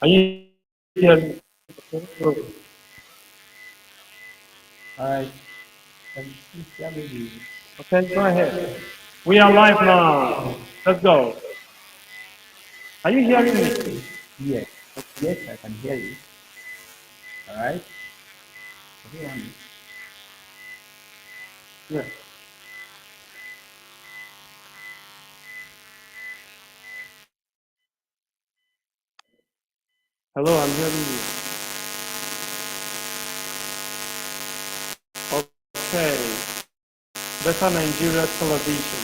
Are you hearing me? Okay, good. All right. Please tell me Okay, go ahead. We are live now. Let's go. Are you hearing me? yes. Yes, I can hear you. All right. Everyone. Yes. Hello, I'm hearing you. Okay. Better Nigeria television.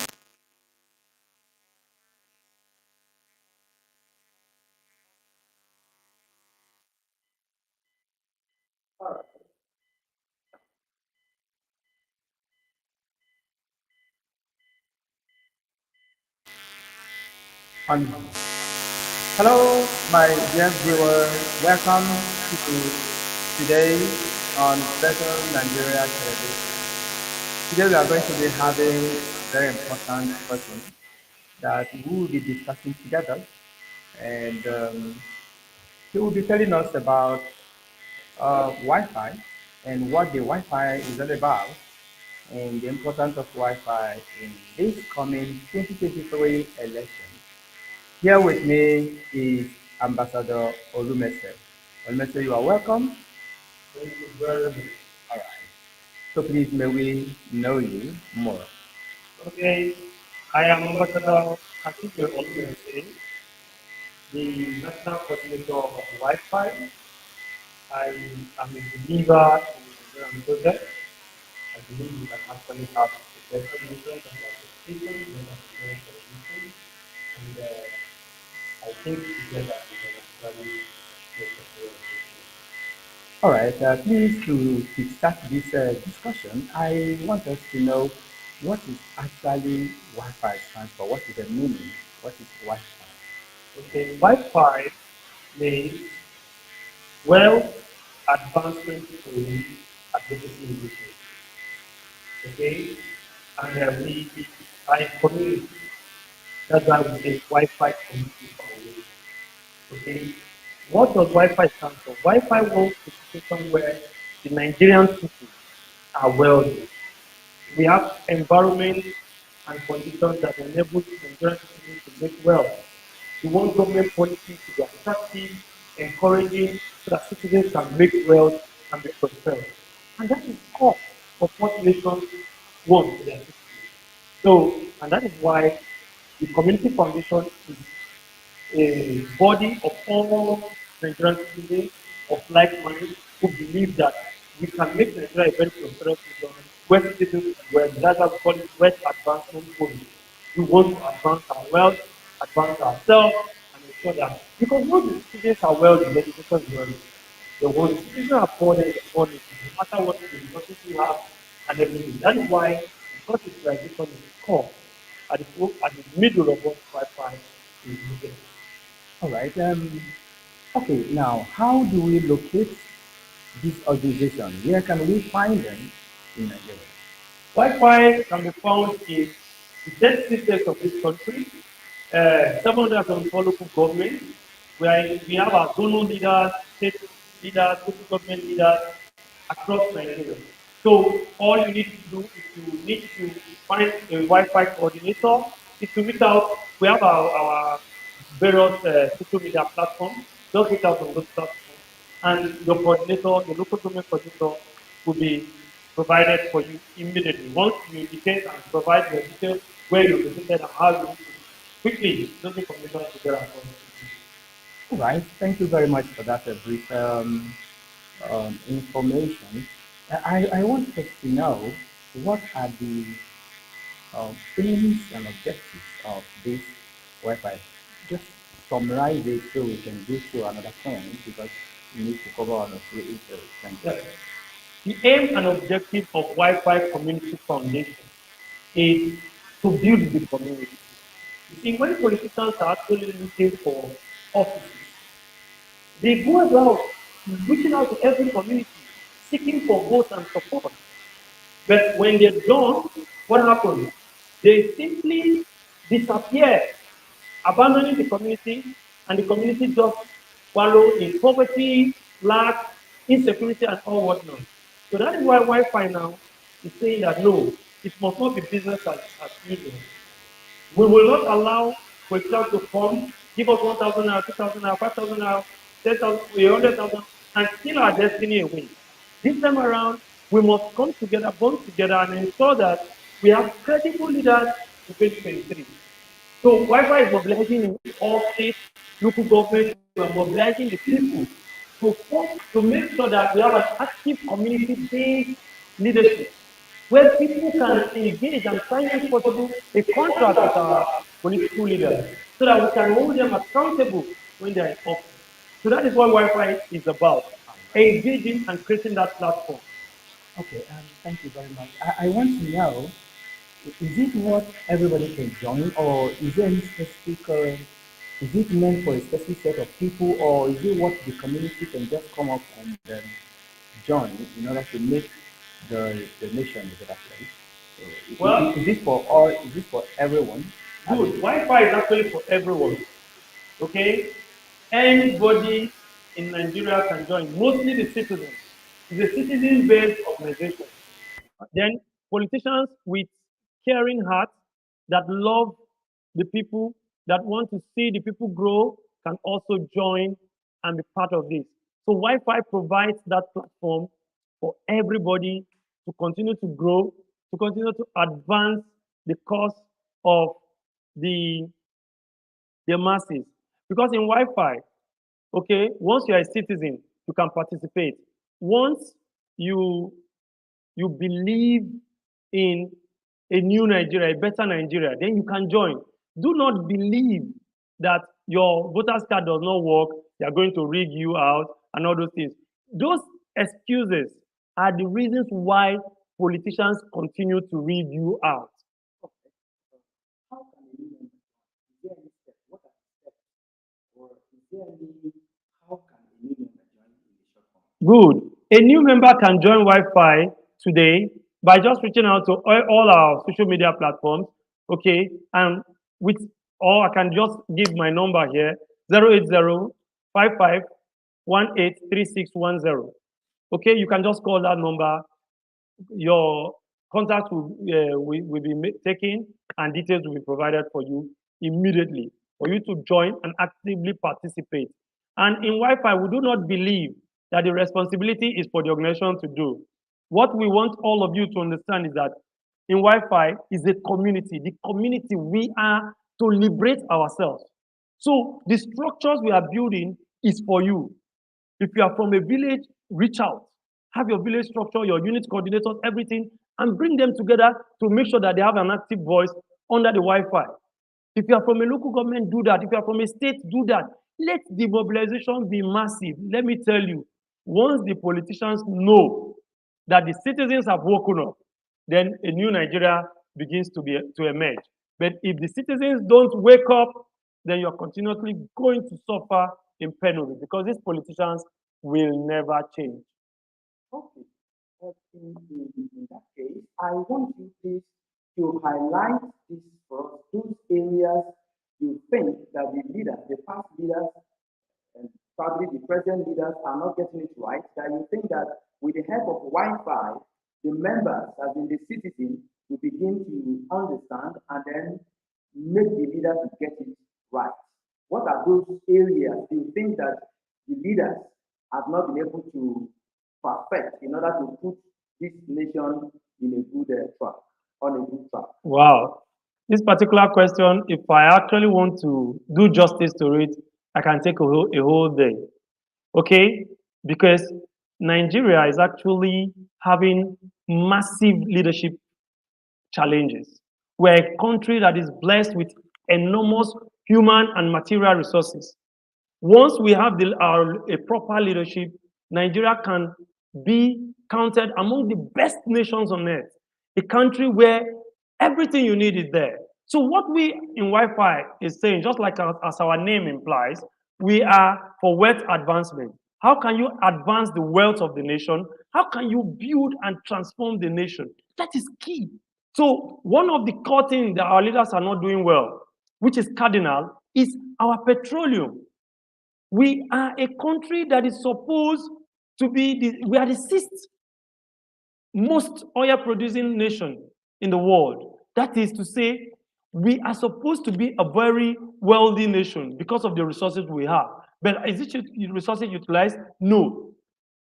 On. Hello, my dear viewer. Welcome to today on Better Nigeria Television. Today we are going to be having a very important person that we will be discussing together, and he will be telling us about Wi-Fi and what the Wi-Fi is all about, and the importance of Wi-Fi in this coming 2023 election. Here with me is Ambassador Olumhense. Olumhense, you are welcome. Thank you very much. All right. So please, may we know you more. Okay, I am Ambassador Akhigbe Olumhense, the National Coordinator of Wi-Fi. I am a believer in the Nigerian project. I believe we can actually have a better nation than the association, than the Nigerian solution. And I think together we can actually make a real difference. All right. Please, to start this discussion, I want us to know what is actually Wi-Fi stands for. What is the meaning? What is Wi-Fi? Okay, Wi-Fi means well advancement forum advocacy initiative. Okay, and by community, that's why we say Wi-Fi Community Foundation. Okay, what does Wi-Fi stand for? Wi-Fi wants a situation where the Nigerian people are wealthy. We have environment and conditions that enable Nigerian citizens to make wealth. We want government policy to be attractive, encouraging, so that citizens can make wealth and be prosperous. And that is core of what nations want for their citizens. So, and that is why the Community Foundation is a body of all Nigerian citizens of like mind who believe that we can make Nigeria a very prosperous nation where citizens are well. That's why we call it Wealth Advancement Forum. We want to advance our wealth, advance ourselves, and ensure that because once the citizens are wealthy, the education is wealthy. They want citizens are poor, they poor, no matter what the resources we have and everything. That is why because utilization is core at the middle of what Wi-Fi is needed. All right. Okay. Now, how do we locate this organization? Where can we find them in Nigeria? Wi-Fi can be found in the 30 states of this country, 774 local governments, where we have our zonal leaders, state leaders, local government leaders across Nigeria. So all you need to do is you need to find a Wi-Fi coordinator, is to reach out. We have our various social media platforms. Just reach out on those platforms, and your coordinator, your local government coordinator, will be provided for you immediately. Once you indicate and provide your details where you're located and how you need to quickly those information to get across. All right. Thank you very much for that brief information. I want us to know what are the aims and objectives of this Wi-Fi. Just summarize it so we can go to another point because we need to cover on a few issues. Thank you. Yes. The aim and objective of Wi-Fi Community Foundation is to build the community. You see, when politicians are actually looking for offices, they go about reaching out to every community, seeking for votes and support. But when they're done, what happens? They simply disappear, abandoning the community, and the community just wallow in poverty, lack, insecurity, and all whatnot. So that is why Wi-Fi now is saying that no, it must not be business as usual. We will not allow politicians to come, give us 1,000 naira, 2,000 naira, 5,000 naira, 10,000, 100,000, and steal our destiny away. This time around, we must come together, bond together, and ensure that we have credible leaders in 2023. So Wi-Fi is mobilizing in all states, local governments, we are mobilizing the people to make sure that we have an active community-based leadership where people can engage and sign, if possible, a contract with our political leaders so that we can hold them accountable when they are in office. So that is what Wi-Fi is about, engaging and creating that platform. Okay, thank you very much. I want to know, is it what everybody can join, or is there any specific, is it meant for a specific set of people, or is it what the community can just come up and join in order to make the nation a better place? So, Well, is this for all? Is this for everyone? good. Wi-Fi is actually for everyone. Okay? Anybody in Nigeria can join, mostly the citizens. It's a citizen-based organization. Then politicians with caring hearts that love the people, that want to see the people grow, can also join and be part of this. So Wi-Fi provides that platform for everybody to continue to grow, to continue to advance the cause of the, the masses. Because in Wi-Fi, okay, once you are a citizen, you can participate. Once you you believe in a new Nigeria, a better Nigeria, then you can join. Do not believe that your voters card does not work, they are going to rig you out and all those things. Those excuses are the reasons why politicians continue to rig you out. How can a new member, is there any step? What are the steps? Or is there any, how can a new member join in the short term? Good. A new member can join Wi-Fi today by just reaching out to all our social media platforms, okay? And with, or I can just give my number here, 080 5518 3610. Okay, you can just call that number. Your contact will be taken and details will be provided for you immediately for you to join and actively participate. And in Wi-Fi, we do not believe that the responsibility is for the organization to do. What we want all of you to understand is that in Wi-Fi is a community. The community, we are to liberate ourselves. So the structures we are building is for you. If you are from a village, reach out. Have your village structure, your unit coordinators, everything, and bring them together to make sure that they have an active voice under the Wi-Fi. If you are from a local government, do that. If you are from a state, do that. Let the mobilization be massive. Let me tell you, once the politicians know that the citizens have woken up, then a new Nigeria begins to emerge. But if the citizens don't wake up, then you're continuously going to suffer in penury because these politicians will never change. Okay. In that case, I want you please to highlight this for us, those areas you think that the leaders, the past leaders, and probably the present leaders are not getting it right, that you think that with the help of Wi-Fi, the members, as in the citizens, will begin to understand and then make the leaders get it right. What are those areas do you think that the leaders have not been able to perfect in order to put this nation in a good track, on a good track? Wow. This particular question, if I actually want to do justice to it, I can take a whole day. Okay? Because Nigeria is actually having massive leadership challenges. We're a country that is blessed with enormous human and material resources. Once we have a proper leadership, Nigeria can be counted among the best nations on earth. A country where everything you need is there. So what we in Wi-Fi is saying, just like as our name implies, we are for wealth advancement. How can you advance the wealth of the nation? How can you build and transform the nation? That is key. So one of the core things that our leaders are not doing well, which is cardinal, is our petroleum. We are a country that is supposed to be, we are the sixth most oil producing nation in the world. That is to say, we are supposed to be a very wealthy nation because of the resources we have. But is it resources utilized? No.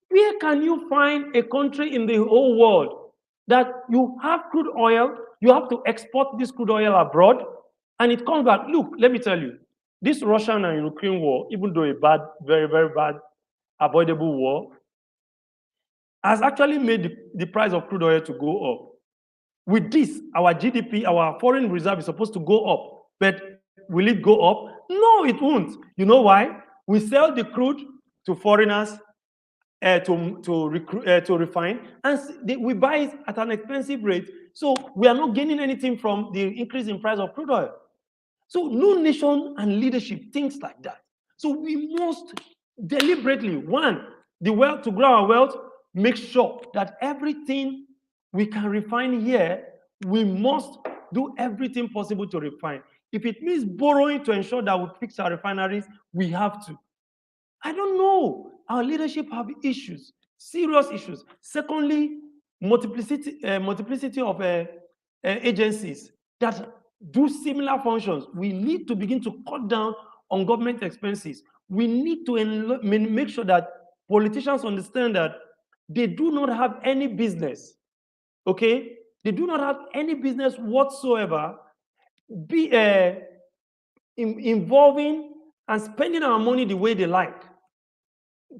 Where can you find a country in the whole world that you have crude oil, you have to export this crude oil abroad, and it comes back? Look, let me tell you, this Russian and Ukraine war, even though a bad, very, very bad, avoidable war, has actually made the price of crude oil to go up. With this, our GDP, our foreign reserve is supposed to go up. But will it go up? No, it won't. You know why? We sell the crude to foreigners to refine, and we buy it at an expensive rate. So we are not gaining anything from the increase in price of crude oil. So no nation and leadership thinks like that. So we must deliberately, one, the wealth, to grow our wealth, make sure that everything we can refine here, we must do everything possible to refine. If it means borrowing to ensure that we fix our refineries, we have to. I don't know. Our leadership have issues, serious issues. Secondly, multiplicity of agencies that do similar functions. We need to begin to cut down on government expenses. We need to make sure that politicians understand that they do not have any business, okay? They do not have any business whatsoever involving and spending our money the way they like.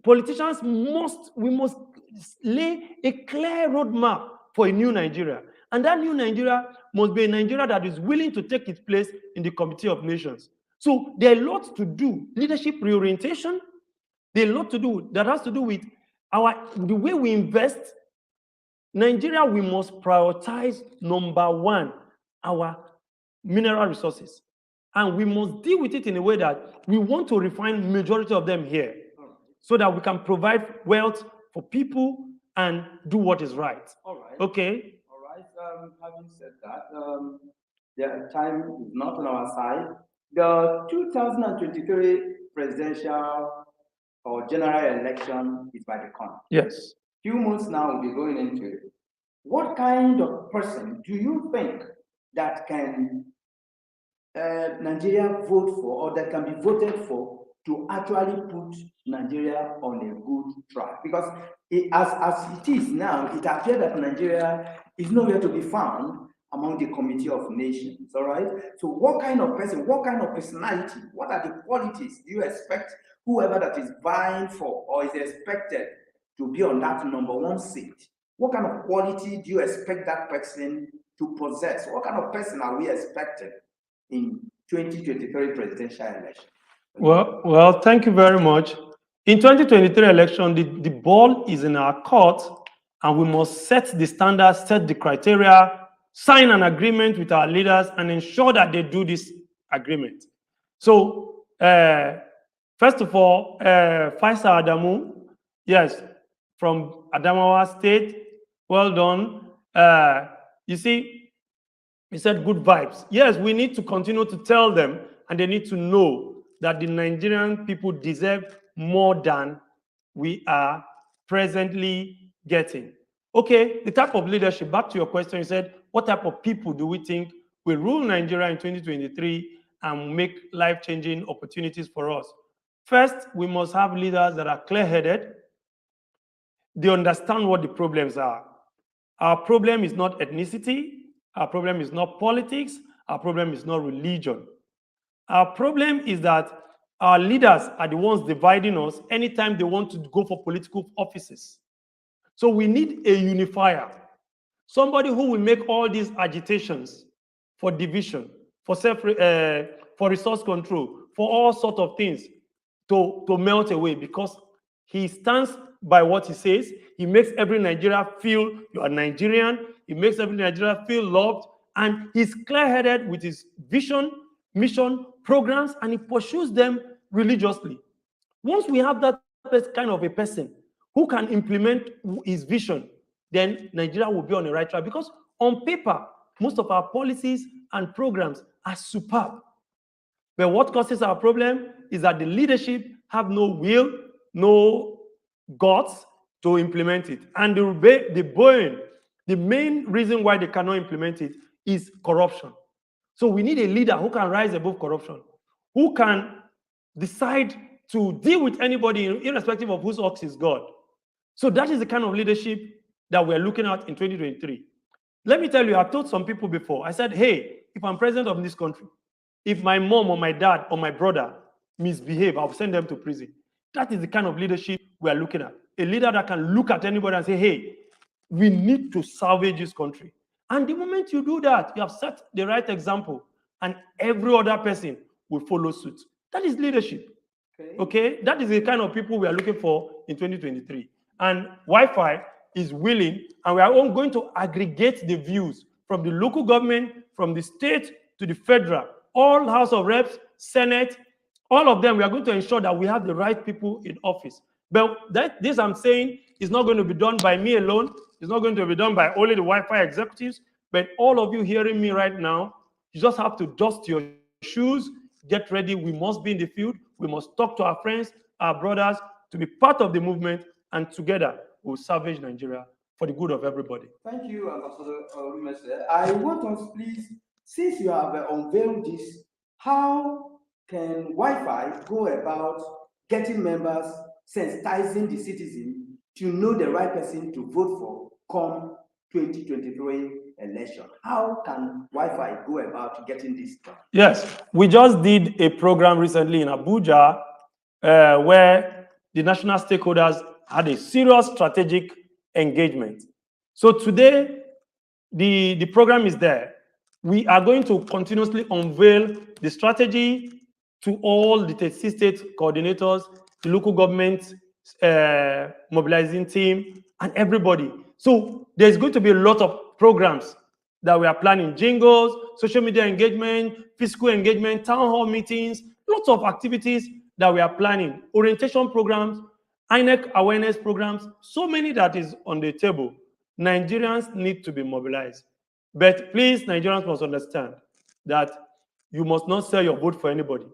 Politicians we must lay a clear roadmap for a new Nigeria. And that new Nigeria must be a Nigeria that is willing to take its place in the Committee of Nations. So there are lots to do. Leadership reorientation, there are a lot to do that has to do with the way we invest. Nigeria, we must prioritize, number one, our mineral resources. And we must deal with it in a way that we want to refine majority of them here, so that we can provide wealth for people and do what is right. All right. Okay. All right. Having said that, the time is not on our side. The 2023 presidential or general election is by the corner. Yes. Few months now we'll be going into it. What kind of person do you think that can Nigeria vote for, or that can be voted for, to actually put Nigeria on a good track? Because as it is now, it appears that Nigeria is nowhere to be found among the Committee of Nations. All right. So what kind of person, what kind of personality, what are the qualities you expect whoever that is vying for or is expected to be on that number one seat? What kind of quality do you expect that person to possess? What kind of person are we expecting in 2023 presidential election? Well, thank you very much. In 2023 election, the ball is in our court, and we must set the standards, set the criteria, sign an agreement with our leaders, and ensure that they do this agreement. So, first of all, Faisal Adamu, yes, from Adamawa State, well done. You see, he said good vibes. Yes, we need to continue to tell them, and they need to know that the Nigerian people deserve more than we are presently getting. Okay, the type of leadership, back to your question, you said, what type of people do we think will rule Nigeria in 2023 and make life-changing opportunities for us? First, we must have leaders that are clear-headed. They understand what the problems are. Our problem is not ethnicity. Our problem is not politics. Our problem is not religion. Our problem is that our leaders are the ones dividing us anytime they want to go for political offices. So we need a unifier, somebody who will make all these agitations for division, for resource control, for all sorts of things to melt away, because he stands by what he says. He makes every Nigerian feel you are Nigerian. He makes every Nigerian feel loved, and he's clear-headed with his vision, mission, programs, and he pursues them religiously. Once we have that kind of a person who can implement his vision, then Nigeria will be on the right track, because on paper, most of our policies and programs are superb. But what causes our problem is that the leadership have no will, no guts to implement it. And the main reason why they cannot implement it is corruption. So we need a leader who can rise above corruption, who can decide to deal with anybody irrespective of whose ox is God. So that is the kind of leadership that we're looking at in 2023. Let me tell you, I've told some people before, I said, hey, if I'm president of this country, if my mom or my dad or my brother misbehave, I'll send them to prison. That is the kind of leadership we're looking at. A leader that can look at anybody and say, hey, we need to salvage this country. And the moment you do that, you have set the right example, and every other person will follow suit. That is leadership. Okay? That is the kind of people we are looking for in 2023. And Wafai is willing, and we are all going to aggregate the views from the local government, from the state to the federal, all House of Reps, Senate, all of them. We are going to ensure that we have the right people in office. But this I'm saying is not going to be done by me alone. It's not going to be done by only the Wafai executives, but all of you hearing me right now, you just have to dust your shoes, get ready. We must be in the field. We must talk to our friends, our brothers, to be part of the movement, and together we'll salvage Nigeria for the good of everybody. Thank you, Ambassador Olumhense. I want us, please, since you have unveiled this, how can Wafai go about getting members, sensitizing the citizen to know the right person to vote for come 2023 election? How can Wafai go about getting this done? Yes, we just did a program recently in Abuja where the national stakeholders had a serious strategic engagement. So today, the program is there. We are going to continuously unveil the strategy to all the state coordinators, the local government mobilizing team, and everybody. So there's going to be a lot of programs that we are planning: jingles, social media engagement, physical engagement, town hall meetings, lots of activities that we are planning, orientation programs, INEC awareness programs, so many that is on the table. Nigerians need to be mobilized. But please, Nigerians must understand that you must not sell your vote for anybody.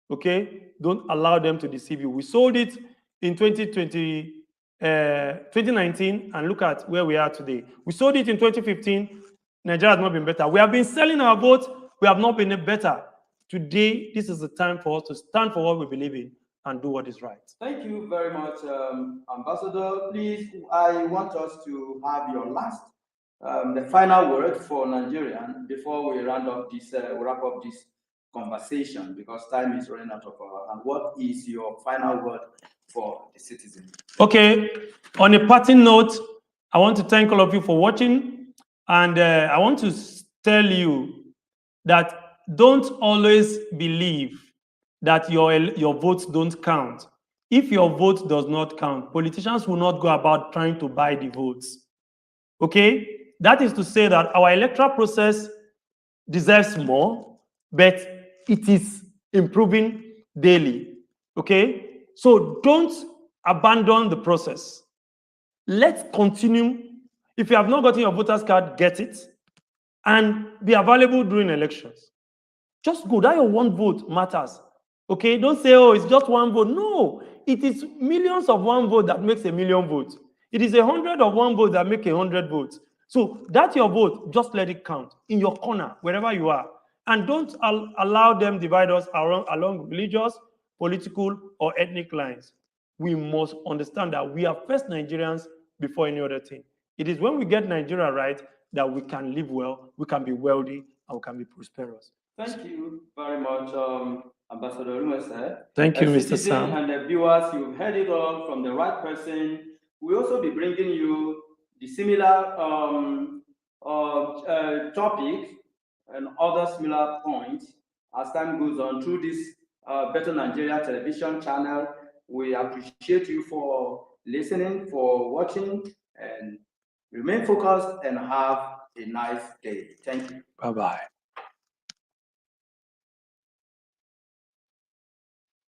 Okay? Don't allow them to deceive you. We sold it in 2019, and look at where we are today. We sold it in 2015. Nigeria has not been better. We have been selling our votes. We have not been better. Today, this is the time for us to stand for what we believe in and do what is right. Thank you very much, Ambassador. Please, I want us to have your last, the final word for Nigerian before we wrap up this conversation, because time is running out of our hand. What is your final word for the citizen? Okay, on a parting note, I want to thank all of you for watching, and I want to tell you that don't always believe that your votes don't count. If your vote does not count, politicians will not go about trying to buy the votes. Okay? That is to say that our electoral process deserves more, but it is improving daily. Okay? So don't abandon the process. Let's continue. If you have not gotten your voter's card, get it and be available during elections. Just go. That your one vote matters. Okay? Don't say, oh, it's just one vote. No, it is millions of one vote that makes a million votes. It is 100 of one vote that make 100 votes. So that's your vote. Just let it count in your corner, wherever you are. And don't allow them divide us along religious, political, or ethnic lines. We must understand that we are first Nigerians before any other thing. It is when we get Nigeria right that we can live well, we can be wealthy, and we can be prosperous. Thank you very much, Ambassador Olumhense. Thank you, Mr. Sam. And the viewers, you've heard it all from the right person. We'll also be bringing you the similar topic and other similar points as time goes on through this Better Nigeria television channel. We appreciate you for listening, for watching, and remain focused and have a nice day. Thank you. Bye-bye.